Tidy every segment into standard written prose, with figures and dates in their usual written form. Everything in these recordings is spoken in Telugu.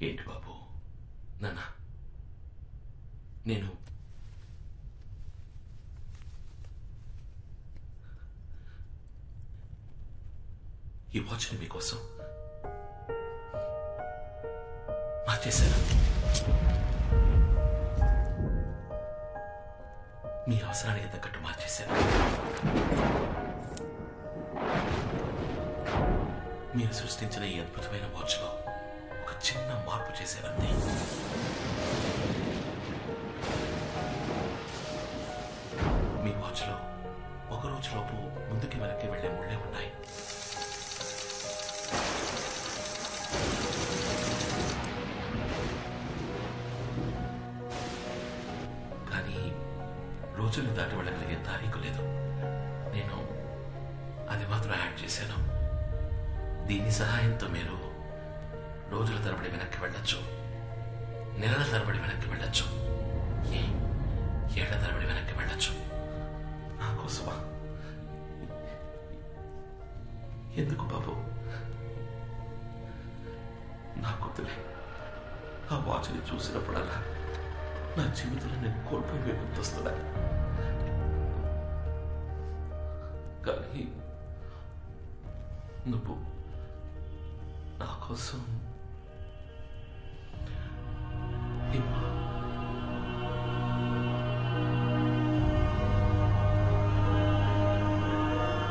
ఏంటి బాబు? నాన్న, నేను ఈ వాచ్ని మీకోసం మార్చేశాను. మీ అవసరానికి తగ్గట్టు మార్చేశాను. మీరు సృష్టించిన ఈ అద్భుతమైన వాచ్లో ఒక చిన్న మార్పు చేశానంతే. మీ వాచ్లో ఒక రోజులోపు ముందుకి వెనక్కి వెళ్లే ముళ్ళే ఉన్నాయి. కానీ రోజులు దాటి వెళ్ళగలిగే తారీఖు లేదు. నేను అది మాత్రం యాడ్ చేశాను. దీని సహాయంతో మీరు రోజుల తరబడి వెనక్కి వెళ్ళొచ్చు, నెలల తరబడి వెనక్కి వెళ్ళొచ్చు, ఏళ్ల తరబడి వెనక్కి వెళ్ళొచ్చు. నాకోసమా? ఎందుకు బాబు? నా కూతురే ఆ వాచ్ని చూసినప్పుడల్లా నా జీవితంలో నేను కోల్పోయి గుర్తొస్తున్నా. కానీ నువ్వు నా కోసం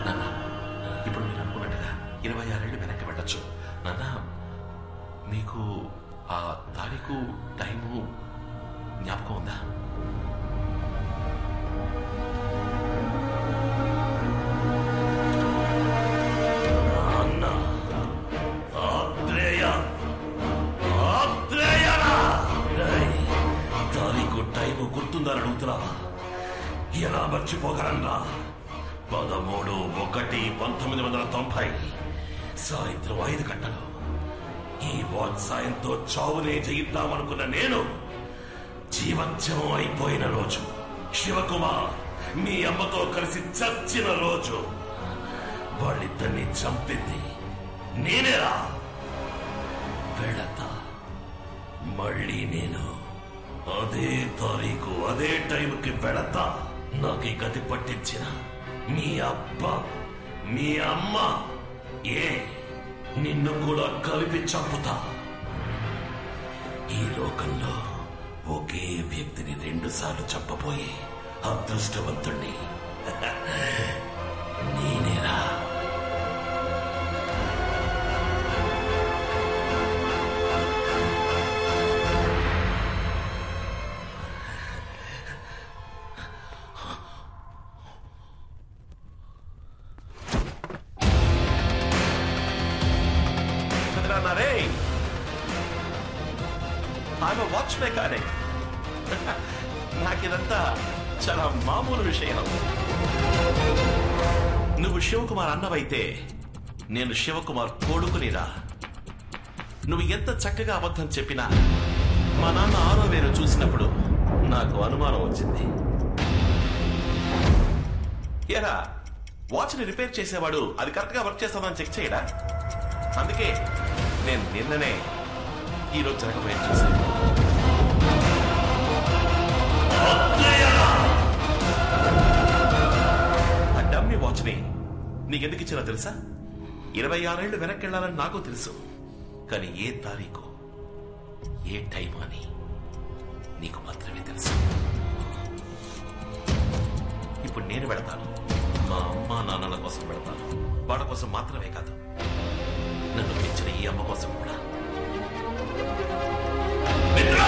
నాన్న, ఇప్పుడు మీరు అనుకున్నట్టుగా 26 ఏళ్ళు వెనక్కి వెళ్ళొచ్చు. నాన్న, మీకు ఆ తారీఖు టైము జ్ఞాపకం ఉందా? తారీఖు టైము గుర్తుందని అడుగుతున్నావా? ఎలా మర్చిపోగలన్నా? 13/1/1990 సాయంత్రం 5 గంటలు ఈ వాచ్ సాయంతో చావునే జయిద్దామనుకున్న నేను జీవత్యం అయిపోయిన రోజు, శివకుమార్ మీ అమ్మతో కలిసి చచ్చిన రోజు, వాళ్ళిద్దరిని చంపింది నేనేరా. వెళతా మళ్ళీ నేను అదే తారీఖు అదే టైంకి వెళతా. నాకు ఈ గతి పట్టించిన మీ అబ్బా మీ అమ్మ నిన్ను కూడా కలిపి చంపుతా. ఈ లోకంలో ఒకే వ్యక్తిని 2 సార్లు చంపబోయే అదృష్టవంతుణ్ణి నేనేరా. Watch mechanic. నాకిదంతా చాలా మామూలు విషయం. నువ్వు శివకుమార్ అన్నవైతే నేను శివకుమార్ కొడుకునిరా. నువ్వు ఎంత చక్కగా అబద్ధం చెప్పినా మా నాన్న 6వ వేలు చూసినప్పుడు నాకు అనుమానం వచ్చింది. ఏరా, వాచ్ని రిపేర్ చేసేవాడు అది కరెక్ట్ గా వర్క్ చేస్తామని చెక్ చేయడా? అందుకే నేను నిన్ననే ఈరోజు జరగబోయే చూశాను. ఆ డమ్మీ వాచ్ని నీకెందుకు ఇచ్చినా తెలుసా? 26 ఏళ్ళు వెనక్కి వెళ్ళాలని నాకు తెలుసు. కానీ ఏ తారీఖు ఏ టైం అని నీకు మాత్రమే తెలుసు. ఇప్పుడు నేను వెళతాను. మా అమ్మ నాన్నల కోసం వెళతాను. వాళ్ళ కోసం మాత్రమే కాదు, నన్ను పెంచిన ఈ అమ్మ కోసం కూడా. Thank you.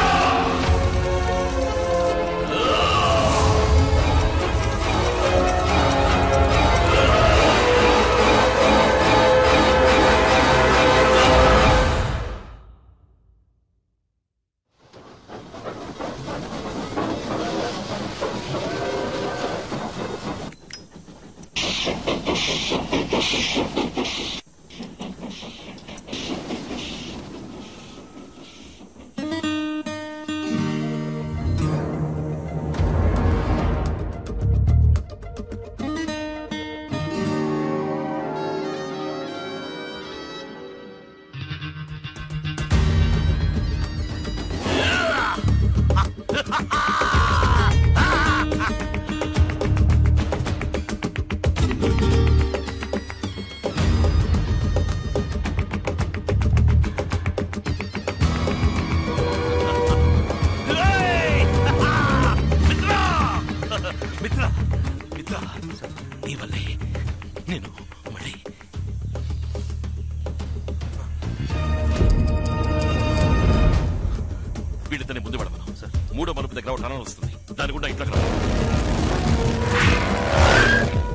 ఇద్దరిని ముందు పెడతాను సార్. 3వ మలుపు దగ్గర ఒక టనల్ వస్తుంది, దాని గుండా ఇంట్లోకి రా.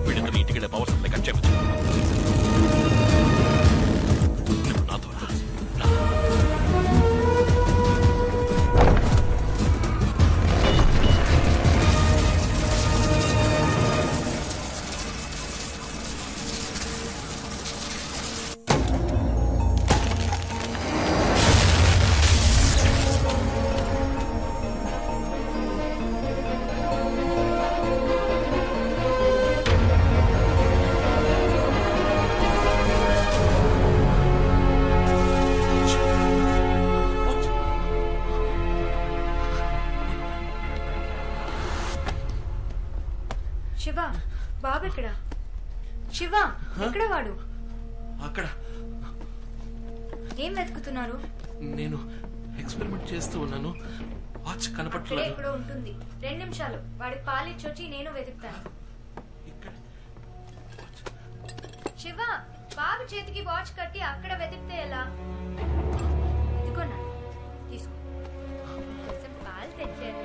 వీళ్ళిద్దరు ఇంటికి వెళ్ళే పవర్ సప్లై కట్ చేయవచ్చు. నువ్వు నాతో రా. శివ, బాబు ఎక్కడ? శివ, ఎక్కడ వాడు? అక్కడ. ఏం వెతుకుతున్నారు? నేను ఎక్స్పెరిమెంట్ చేస్తూ ఉన్నాను, వాచ్ కనపట్లేదు. ఎక్కడో ఉంటుంది. 2 నిమిషాలు, వాడికి పాలిచ్చొచ్చి నేను వెతుకుతాను. శివ, బాబు చేతికి వాచ్ కట్టి అక్కడ వెతికితే ఎలా? ఇదిగోనా, తీసుకో. పాలు తెచ్చాను.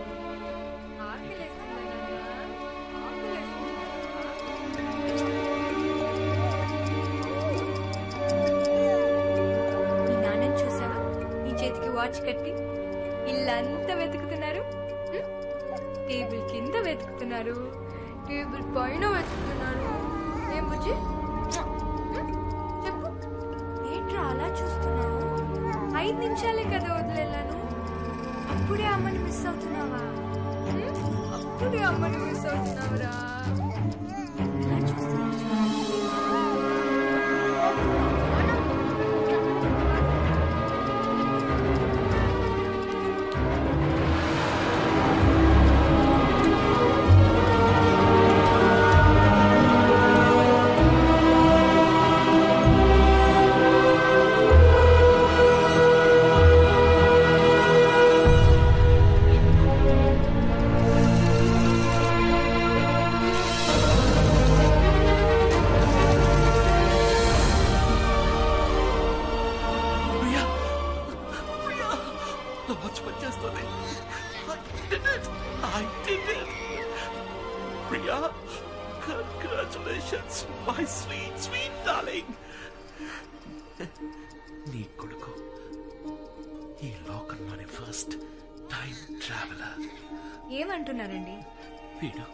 మీ నాన్నని చూసావా? నీ చేతికి వాచ్ కట్టి ఇల్లంతా వెతుకుతున్నారు. టేబుల్ కింద వెతుకుతున్నారు, టేబుల్ పైన వెతుకుతున్నారు. ఏం బుజ్జి, చెప్పు, ఏంట్రా అలా చూస్తున్నావు? 5 నిమిషాలే కదా వదిలేను. అప్పుడే అమ్మని మిస్ అవుతున్నావా? అప్పుడే అమ్మని miss అవుతున్నావురా. Priya, congratulations, my sweet, sweet darling. నీ కొడుకు ఈ లోకంలోని ఫస్ట్ టైం ట్రావెలర్. ఏమంటున్నారండి? వీడు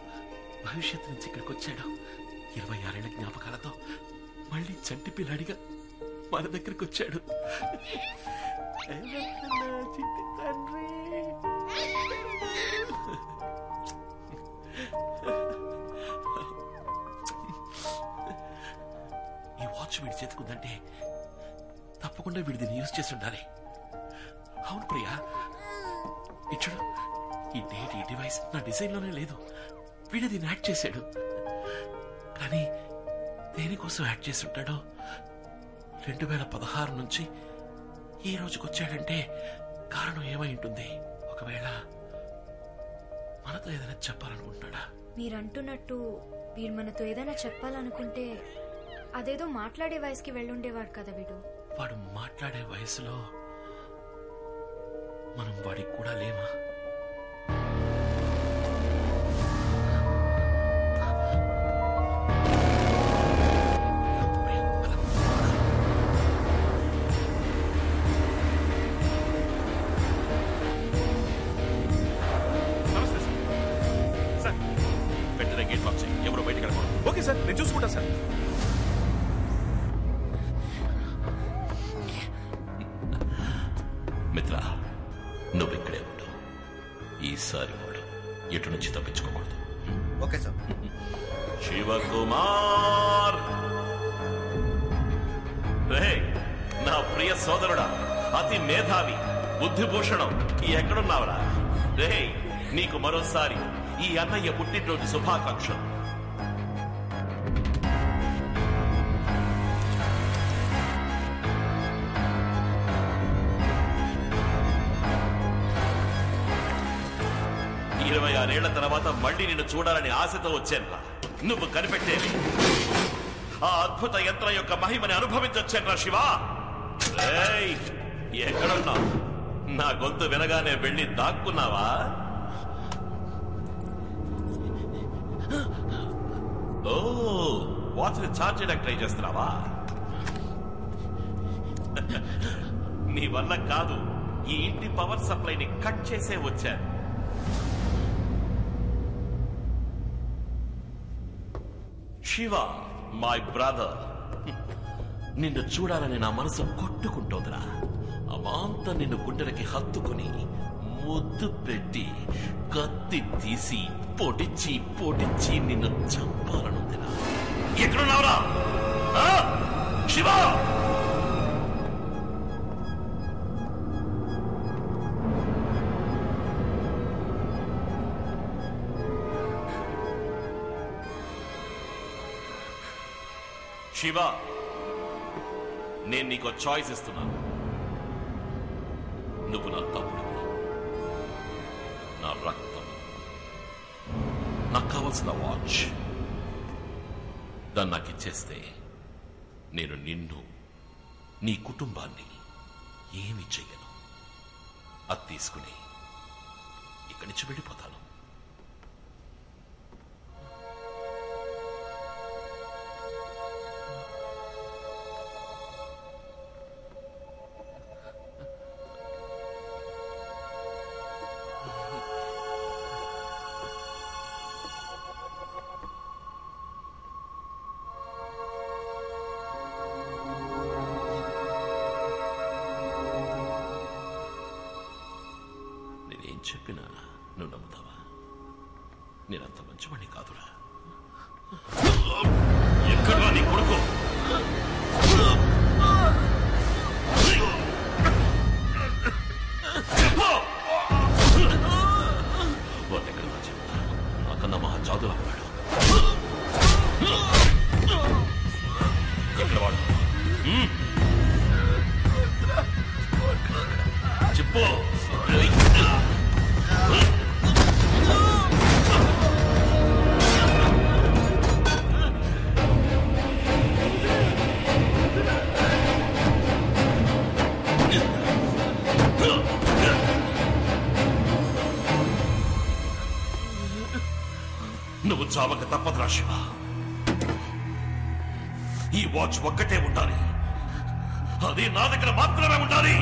భవిష్యత్తు నుంచి ఇక్కడికి వచ్చాడు. 26 ఏళ్ల జ్ఞాపకాలతో మళ్ళీ చంటి పిల్లాడిగా మన దగ్గరికి వచ్చాడు. ఈ వాచ్ వీడి చేతుకుందంటే తప్పకుండా వీడి దీన్ని యూజ్ చేసి ఉండాలి. అవును ప్రియా, ఇచ్చుడు, ఈ డేట్, ఈ డివైస్ నా డిజైన్ లోనే లేదు. వీడు దీన్ని యాడ్ చేశాడు. కానీ దేనికోసం యాడ్ చేసి ఉంటాడో 2016 నుంచి ఈ రోజుకి వచ్చాడంటే కారణం ఏమై ఉంటుంది? ఒకవేళ మనతో ఏదైనా చెప్పాలనుకుంటున్నాడా? మీరంటున్నట్టు వీడు మనతో ఏదైనా చెప్పాలనుకుంటే అదేదో మాట్లాడే వయసుకి వెళ్ళుండేవాడు కదా వీడు. వాడు మాట్లాడే వయసులో మనం వాడికి కూడా లేమా? ఎవరో బయటకు వెళ్ళకూడదు. ఓకే సార్, నేను చూసుకుంటా సార్. మిత్ర, నువ్వు ఇక్కడే ఉండు. ఈసారి వాడు ఎటు నుంచి తప్పించుకోకూడదు. Okay sir. శివకుమార్, రే నా ప్రియ సోదరుడా, అతి మేధావి, బుద్ధిభూషణం, ఎక్కడున్నావరా? రే, నీకు మరోసారి ఈ అన్నయ్య పుట్టినరోజు శుభాకాంక్షలు. ఇరవై 26 ఏళ్ల తర్వాత మళ్ళీ నిన్ను చూడాలని ఆశతో వచ్చానురా. నువ్వు కనిపెట్టేవి ఆ అద్భుత యంత్రం యొక్క మహిమని అనుభవించొచ్చానురా శివ. ఎక్కడున్నా? నా గొంతు వినగానే వెళ్ళి దాక్కున్నావా? ఓ, వాచ్ని ఛార్జ్ చేయడానికి ట్రై చేస్తున్నావా? నీ వల్ల కాదు, ఈ ఇంటి పవర్ సప్లైని కట్ చేసే వచ్చాను. శివ, మై బ్రదర్, నిన్ను చూడాలని నా మనసు కొట్టుకుంటోందిరా. అమాంత నిన్ను గుండెలకి హత్తుకుని ముద్దు పెట్టి కత్తి తీసి పొడిచి పొడిచి నిన్ను చంపాలనుందిరా. ఎక్కడున్నావురా శివ? శివ, నేను నీకు చాయిస్ ఇస్తున్నాను. నువ్వు నా తమ్ముడు, నా రక్తం, నాకు కావలసిన వాచ్. దాన్ని నాకు ఇచ్చేస్తే నేను నిన్ను, నీ కుటుంబాన్ని ఏమి చెయ్యను. అది తీసుకుని ఇక్కడి నుంచి వెళ్ళిపోతాను. నేనేం చెప్పినా నువ్వు నమ్ముతావా? నేనంత మంచివాణ్ణి కాదురా. ఎక్కడా నీ కొడుకు? వాడెక్కడా చెప్తా? నాకన్నా మహా జాదులా ఉన్నాడు. ఎక్కడ వాడు? చెప్పు. నువ్వు చావక తప్పదురా శివ. ఈ వాచ్ ఒక్కటే ఉండాలి, అది నా దగ్గర మాత్రమే ఉండాలి.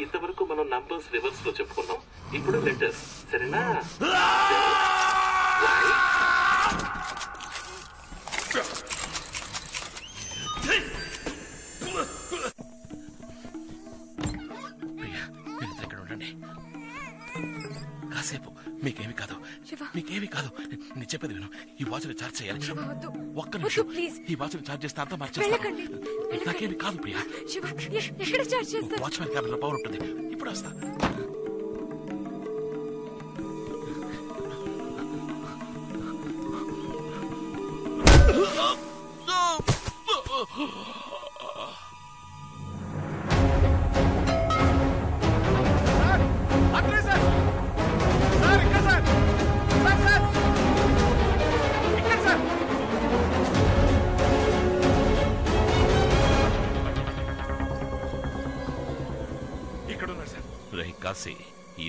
ఇంతవరకు మనం నంబర్స్ రివర్స్ లో చెప్పుకున్నాం, ఇప్పుడు లెటర్స్. సరేనా? ఇక్కడ ఉండండి కాసేపు. మీకేమి కాదు, మీకేమి కాదు. నేను చెప్పేది విను. ఈ వాచ్ని ఛార్జ్ చేయాలి. ఒక్క నిమిషం. ఈ వాచ్ని ఛార్జ్ చేస్తే అంతా మార్చేస్తాను. నాకేమి కాదు ప్రియా. వాచ్మెన్ క్యాబిన్ లో పవర్ ఉంటుంది. ఇప్పుడు వస్తా.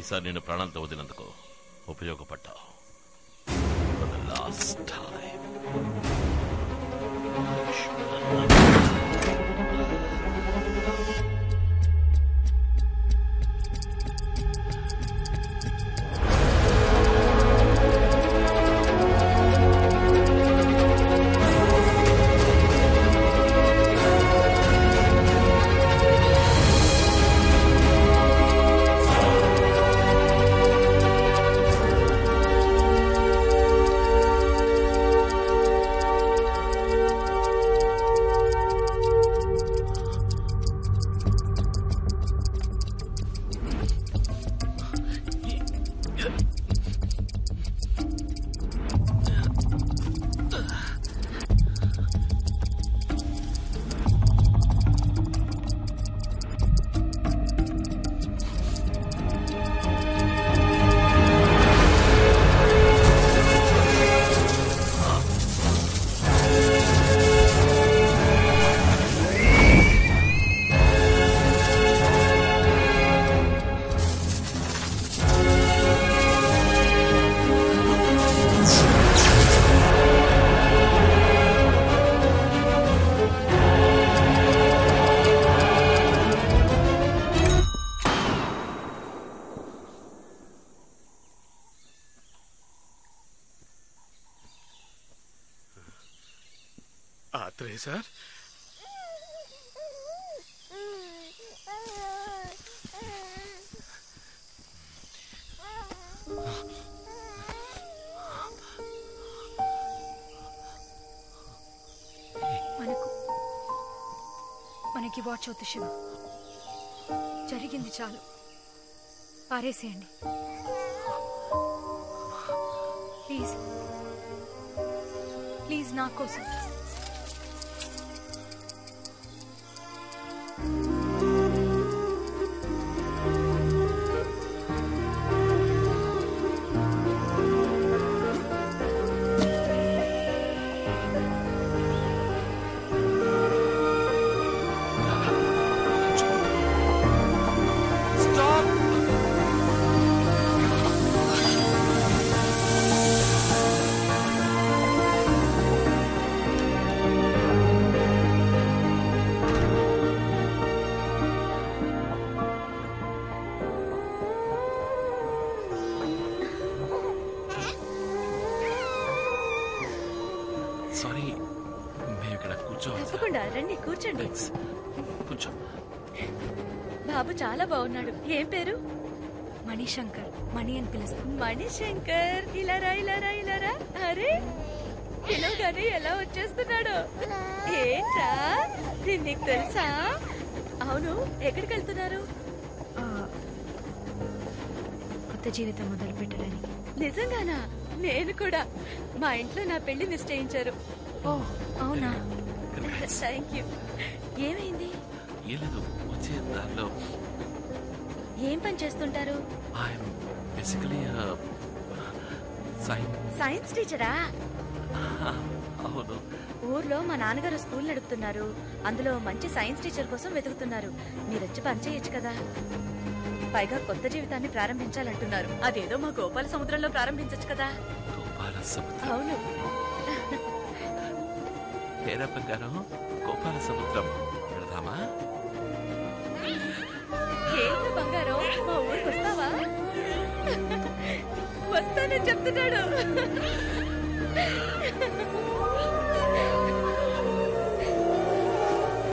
ఈసారి నేను ప్రాణాలతో వదిలినందుకు ఉపయోగపడ్డావు. For the last time. Sir మనకి వాచ్ అవుతు శివ. జరిగింది చాలు, పారేసేయండి ప్లీజ్. ప్లీజ్ నా కోసం. సారీ, మేము ఇక్కడ కూర్చోవాలి. తప్పకుండా రండి, కూర్చోండి. కూర్చో. బాబు చాలా బాగున్నాడు. ఏం పేరు? మణిశంకర్. మణి అని పిలుస్తాం. మణిశంకర్. ఇలారా ఇలారా ఇలారా. అరే పిలవగానే ఎలా వచ్చేస్తున్నాడు. ఏంట్రా, నీకు తెలుసా? అవును, ఎక్కడికి వెళ్తున్నారు? కొత్త జీవితం మొదలు పెట్టడానికి. నిజంగానా? నేను కూడా. మా ఇంట్లో నా పెళ్లి నిశ్చయించారు. ఓ అవునా? Thank you. ఏమైంది? వచ్చే దారిలో. ఏం పని చేస్తుంటారు? సైన్స్ టీచరా? అవును. ఊర్లో మా నాన్నగారు స్కూల్ నడుపుతున్నారు. అందులో మంచి సైన్స్ టీచర్ కోసం వెతుకుతున్నారు. మీరొచ్చి పని చేయొచ్చు కదా. పైగా కొత్త జీవితాన్ని ప్రారంభించాలంటున్నారు. అదేదో మా గోపాల సముద్రంలో ప్రారంభించచ్చు కదా. అవును. గోపాల సముద్రం వెళదామా? ఏంటి బంగారం, మా ఊరికి వస్తావా? వస్తానని చెప్తున్నాడు.